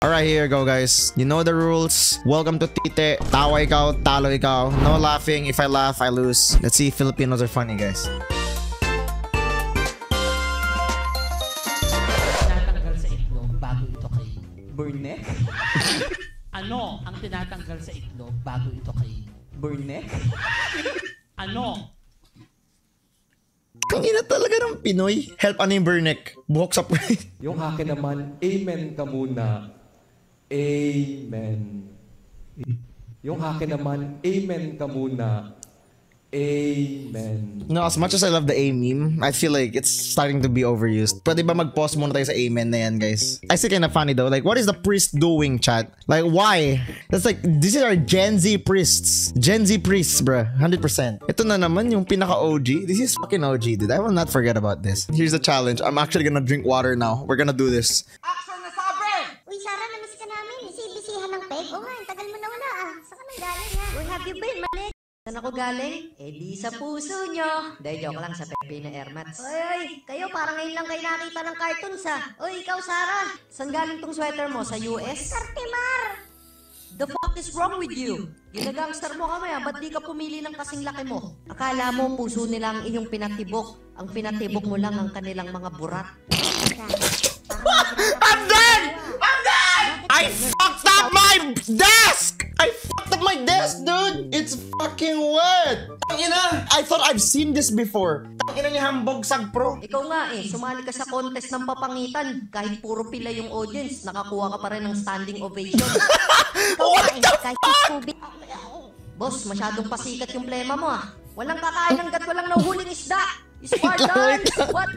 Alright, here you go, guys. You know the rules. Welcome to Tite. Tawa ikaw, talo ikaw. No laughing. If I laugh, I lose. Let's see if Filipinos are funny, guys. Tinatanggal sa itlog bago ito kay Burnek? Ano ang tinatanggal sa itlog bago ito kay Burnek? Ano? Ang ina talaga ng Pinoy. Help ano yung Burnek? Buhok sa Yung akin naman, amen ka muna. Amen. Yung akin naman, amen ka muna. Amen. No, as much as I love the A meme, I feel like it's starting to be overused. Pwede ba mag-pause muna tayo sa amen na yan, guys? I see kinda funny though. Like, what is the priest doing, chat? Like, why? That's like, these are Gen Z priests. Gen Z priests, bruh. 100%. Ito na naman yung pinaka-OG. This is fucking OG, dude. I will not forget about this. Here's the challenge. I'm actually gonna drink water now. We're gonna do this. Action na sabi! Uy, Sarah, namiss ka namin. Bisihan ng peg. Oo nga, ang tagal mo na wala ah. Saan ka nang galing ha? Where have you been, Malik? Saan ako galing? Eh di sa puso nyo. Dahil joke lang sa Pepino Airmats. Oy, kayo parang ngayon lang kayo nakita ng cartoons ha. Uy, ikaw, Sarah. Saan galing tong sweater mo? Sa US? Kartimar! The fuck is wrong with you? Ginagangster mo kami ba't di ka pumili ng kasing laki mo? Akala mo puso nila ang iyong pinatibok. Ang pinatibok mo lang ang kanilang mga burat. I'm dead! I'm dead! I fucked up my desk! I fucked up my desk, dude! It's fucking wet! Tangina! I thought I've seen this before. Tangina ni Hambog Sag Pro. Ikaw nga sumali ka sa contest ng papangitan. Kahit puro pila yung audience, nakakuha ka pa rin ng standing ovation. What the fuck? Boss, masyadong pasikat yung plema mo ah. Walang kakain hanggat walang nahuhuling isda. Spartans! What?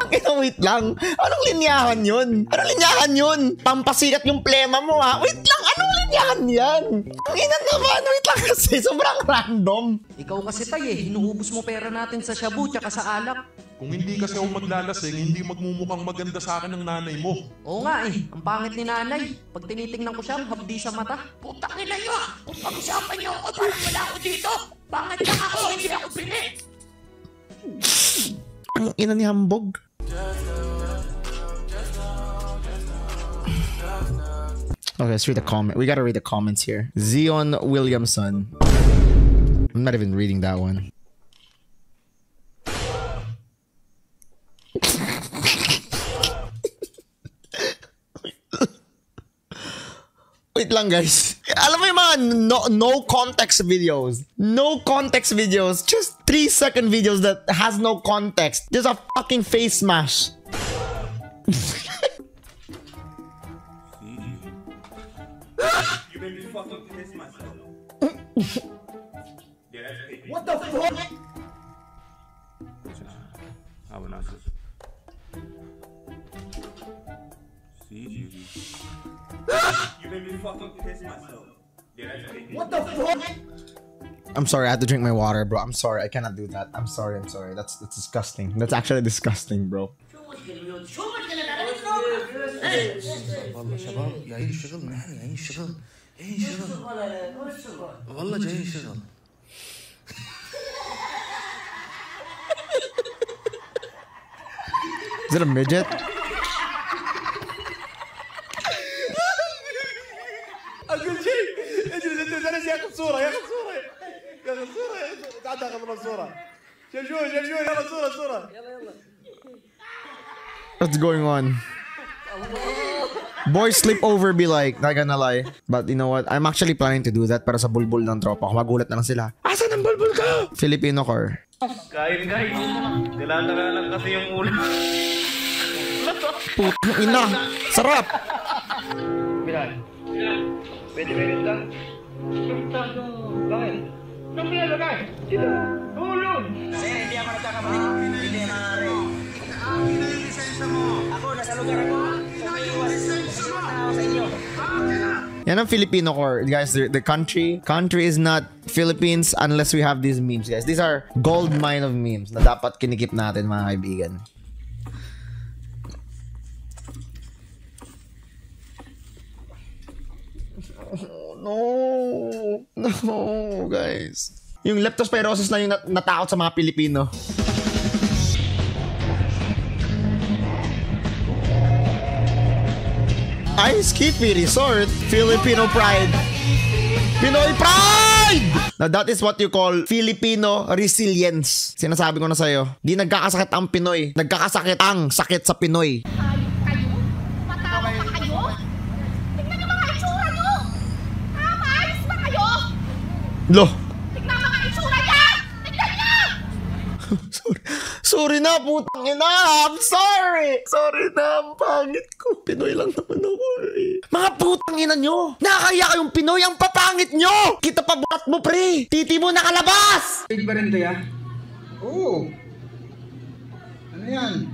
Wait lang. Anong linyahan yun? Anong linyahan yun? Pampasikat yung plema mo ha? Wait lang, anong linyahan yan? Ang ina naman, wait lang kasi, sobrang random. Ikaw kasi inuubos mo pera natin sa shabu tsaka sa alak. Kung hindi kasi ako maglalasing, hindi magmumukhang maganda sa akin ng nanay mo. Oo nga ang pangit ni nanay. Pag tinitingnan ko siya, habdi sa mata. Putang ina nyo ah! Kung pag-usapan nyo ako, parang wala ako dito! Bakit lang ako, hindi ako pili? Ang ina ni Hambog. Okay, let's read the comment. We gotta read the comments here. Zion Williamson. I'm not even reading that one. Wait lang, guys. Alam mo yung mga no context videos. No context videos. Just 3-second videos that has no context. Just a fucking face smash. You made me fucking piss myself. Yeah, that's it. What the fuck? I will not see you. You made me fucking piss myself. Yeah, that's it. What the fuck? I'm sorry, I had to drink my water, bro. I'm sorry, I cannot do that. I'm sorry. That's disgusting. That's actually disgusting, bro. والله شباب جايين شغل نحن جايين شغل والله جايين شغل Is it a midget? اقول شيء اجلس ياخذ صوره تعال خذ الصوره شوف يلا صوره يلا What's going on? Boys sleepover be like, not gonna lie. But you know what? I'm actually planning to do that para sa bulbul ng tropa ko. Magulat na lang sila. Asan ang bulbul ka? Filipino core. Kain. Nilalala lang kasi yung ulo. Putang ina. Sarap. Bilal. Pwede lang. Bakit? Nung nilalagay. Dito. Tulog. Hindi ako nagkakamali. Hindi na rin. Ako, nasa lugar ako. Yan ang Filipino core. Guys, the country is not Philippines unless we have these memes, guys. These are gold mine of memes na dapat kinikip natin, mga kaibigan. No, guys. Yung leptospirosis na yung natakot sa mga Pilipino. Ice Skippy Resort. Filipino pride. Pinoy pride! Now that is what you call Filipino resilience. Sinasabi ko na sa'yo, di nagkakasakit ang Pinoy. Nagkakasakit ang sakit sa Pinoy. Kayo? Matawa pa kayo? Tignan ang mga itsura nyo! Maayos ba kayo? Lo. Tignan ang mga itsura niya! Tignan niya! Sorry na, putang ina. I'm sorry. Sorry na, ang pangit ko. Pinoy lang naman ako eh. Mga putang ina nyo. Nakakaya kayong Pinoy, ang papangit nyo. Kita pa buhat mo, pre. Titi mo nakalabas. Page ba rin to ya? Oo. Ano yan?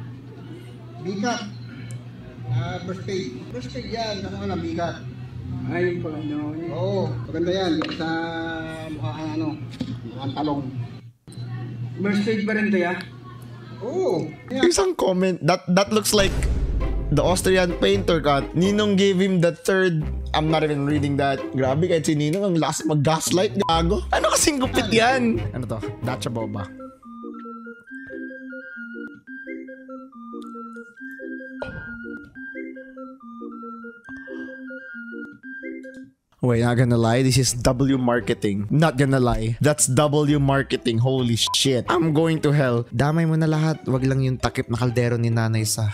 Bigat. First page. First page yan. Ano ka na, bigat. Ay, yung pala nyo. Oo. Maganda yan. Sa mukhang ano. Mukhang talong. First page ba rin to ya? Oo. Isang comment that looks like the Austrian painter cut. Ninong gave him the third. I'm not even reading that. Grabe, kahit si Ninong ang last mag-gaslight. Gago. Ano kasing gupit yan? Ano to? Dacha boba. Wait, not gonna lie, this is W marketing. Not gonna lie, that's W marketing. Holy shit. I'm going to hell. Damay mo na lahat. Wag lang yung takip na kaldero ni Nanay Sa.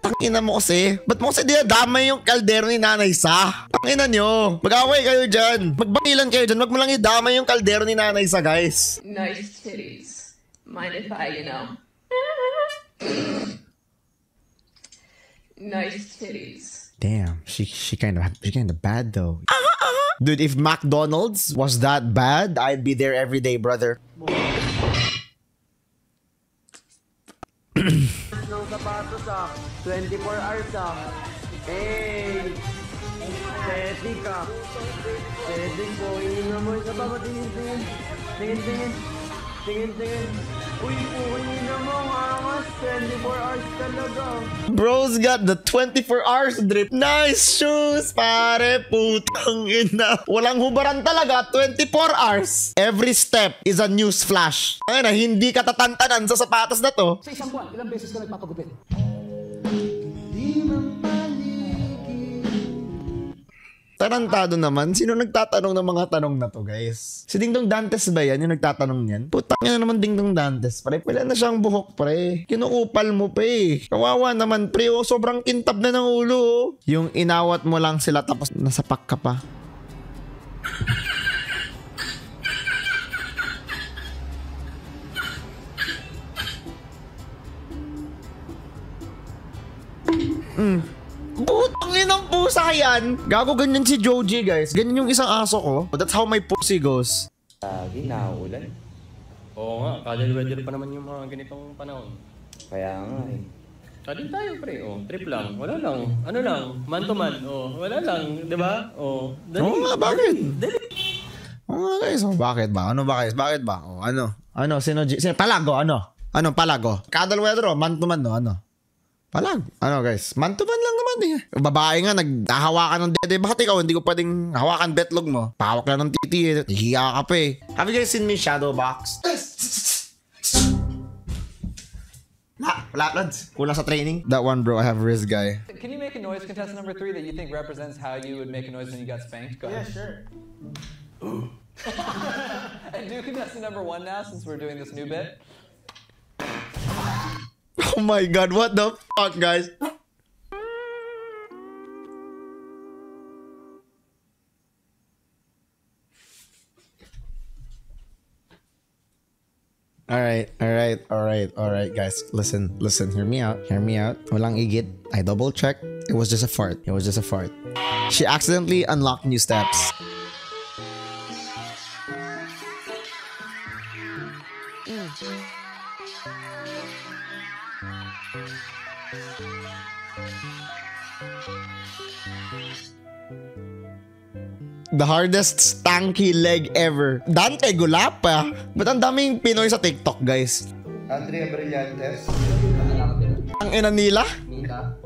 Tangina mo kasi. Ba't mo kasi dinadamay yung kaldero ni Nanay Sa? Tangina nyo. Mag-away kayo dyan. Magbangilan kayo dyan. Wag mo lang idamay yung kaldero ni Nanay Sa, guys. Nice titties. Mind if I, Nice titties. Damn, she kind of bad though. Dude, if McDonald's was that bad, I'd be there every day, brother. Ng sapatos 24 hours Hey! Steady ka! Steady ko, ininom mo yung sapatos, tingin. Uy, ininom mo, angas, 24 hours talaga. Bro's got the 24 hours drip. Nice shoes, pare, putang ina. Walang hubaran talaga, 24 hours. Every step is a news flash. Ay na, hindi ka tatantanan sa sapatos na to. Sa isang buwan, ilang beses ka nagpapagupit? Tarantado naman. Sino nagtatanong ng mga tanong na to, guys? Si Dingdong Dantes ba yan? Yung nagtatanong niyan? Putang ina naman Dingdong Dantes, pre. Wala na siyang buhok, pre. Kinukupal mo, pre. Kawawa naman, pre. Oh, sobrang kintab na ng ulo, oh. Yung inawat mo lang sila tapos nasapak ka pa. Putang inang pusa yan. Gago, ganyan si Joji, guys. Ganyan yung isang aso ko. That's how my pussy goes. Lagi nauulan. Oo nga, cuddle weather pa naman yung mga ganitong panahon. Kaya nga eh. Cuddle tayo pre, trip lang, wala lang. Ano lang, man to man, wala lang, di ba? Dali. Oo nga, bakit? Dali. Oo nga, guys. Bakit ba? Ano ba, guys? Bakit ba? Ano? Sino Palago, ano? Ano, Palago? Cuddle weather, man to man, no? Ano? Palag. Ano, guys? Man to man lang naman eh. Babae nga, naghahawakan ng dede. Bakit ikaw, hindi ko pwedeng hawakan betlog mo? Pahawak lang ng titi eh. Hihiya ka pa eh. Have you guys seen me shadow box? Wala, lads. Kulang sa training. That one, bro. I have wrist guy. Can you make a noise, contestant number 3, that you think represents how you would make a noise when you got spanked? Go ahead. Yeah, sure. And do contestant number 1 now, since we're doing this new bit. Oh my god, what the fuck, guys? Alright, guys. Listen, hear me out. Walang igit. I double checked. It was just a fart. She accidentally unlocked new steps. The hardest stanky leg ever. Dante Gulapa. Ba't ang daming Pinoy sa TikTok, guys? Andrea Brillantes. Ang ina nila? Mika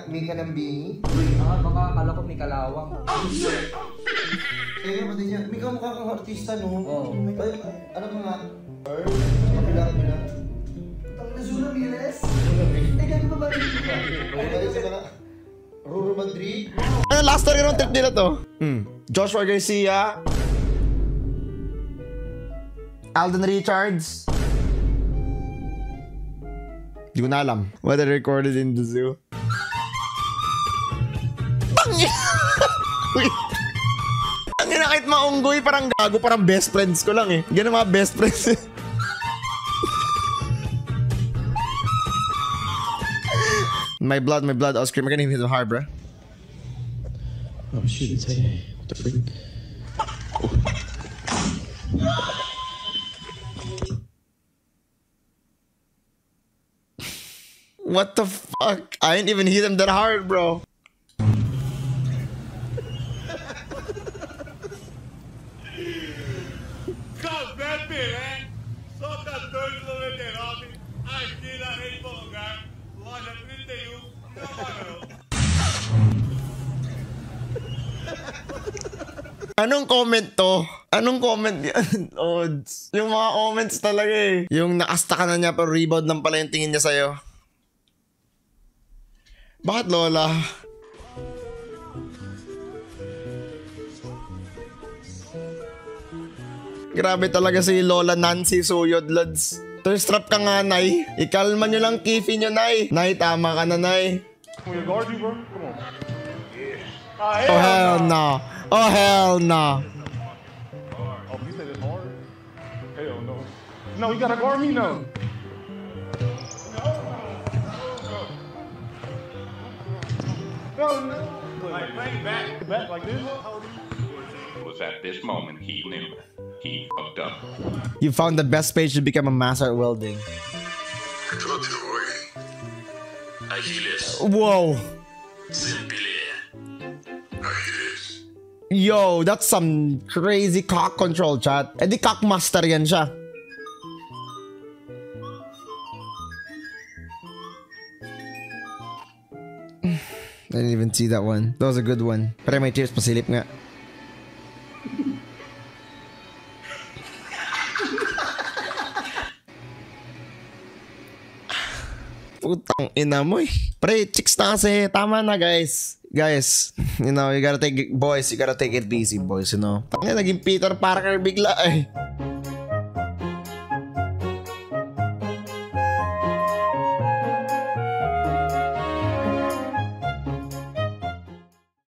ng Bini. Baka akala ko may kalawang. Kaya ba din yan? May kamukha kang artista, no? Oo. Ano ka nga? Kapila. Ang Nazula Miles? Eh, gano'n ba ba rin ito? Ay, sa mga... Ruro Madrid? Ano, last time yung trip nila to? Joshua Garcia. Alden Richards. Hindi ko na alam. Whether recorded in the zoo. Ang ina, kahit maunggoy, parang gago, parang best friends ko lang eh. Ganun mga best friends. my blood, I was screaming. I'm gonna hit him hard, bro. Oh shit, it's hey. What the freak? What the fuck? I didn't even hit him that hard, bro. Anong comment to? Anong comment yan? Odds. Yung mga comments talaga eh. Yung nakasta ka na niya pero rebound lang pala yung tingin niya sa'yo. Bakit Lola? Grabe talaga si Lola Nancy Suyod, lads. Thirst trap ka nga, Nay. Ikalma nyo lang kifi nyo, Nay. Nay, tama ka na, Nay. Will you guard you, bro? Come on. Oh, hell no. Oh, hell no. Oh, you said it's hard? Hell no. No, you gotta guard me now. No. Like, back like this? It was at this moment he knew. He fucked up. You found the best page to become a master at welding. Whoa. Yo, that's some crazy cock control, chat. Eh di cock master yan siya. I didn't even see that one. That was a good one. Pero may cheers, pasilip nga. Putang ina mo eh. Pre, chicks na kasi. Tama na, guys. Guys, you know, you gotta take it, boys, you gotta take it easy, boys, you know. Tangina, naging Peter Parker bigla eh.